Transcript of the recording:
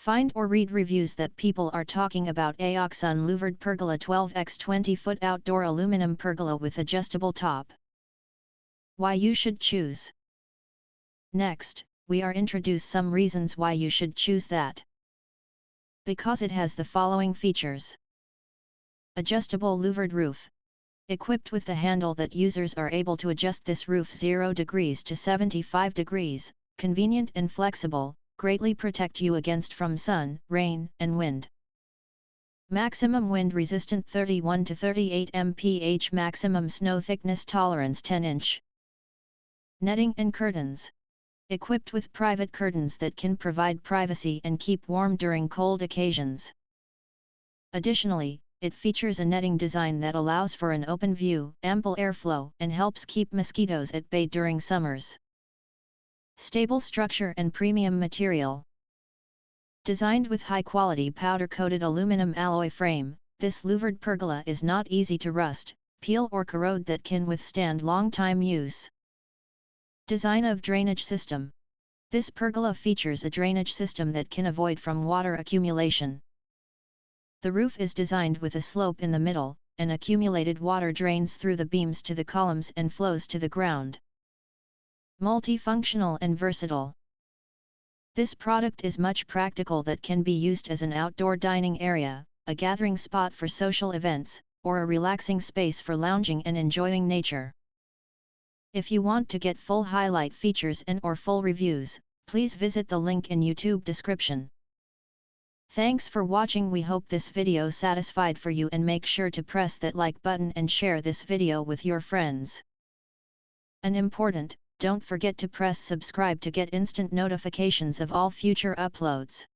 Find or read reviews that people are talking about Aoxun Louvered Pergola 12x 20-foot outdoor aluminum pergola with adjustable top. Why you should choose. Next, we are introduce some reasons why you should choose that. Because it has the following features. Adjustable louvered roof. Equipped with the handle that users are able to adjust this roof 0 degrees to 75 degrees, convenient and flexible, greatly protect you against from sun, rain, and wind. Maximum wind resistant 31 to 38 mph. Maximum snow thickness tolerance 10 inch. Netting and curtains. Equipped with private curtains that can provide privacy and keep warm during cold occasions. Additionally, it features a netting design that allows for an open view, ample airflow, and helps keep mosquitoes at bay during summers. Stable structure and premium material. Designed with high-quality powder-coated aluminum alloy frame, this louvered pergola is not easy to rust, peel or corrode that can withstand long-time use. Design of drainage system. This pergola features a drainage system that can avoid from water accumulation. The roof is designed with a slope in the middle, and accumulated water drains through the beams to the columns and flows to the ground. Multifunctional and versatile. This product is much practical that can be used as an outdoor dining area, a gathering spot for social events, or a relaxing space for lounging and enjoying nature. If you want to get full highlight features and or full reviews, please visit the link in YouTube description. Thanks for watching. We hope this video satisfied for you, and make sure to press that like button and share this video with your friends. And important, don't forget to press subscribe to get instant notifications of all future uploads.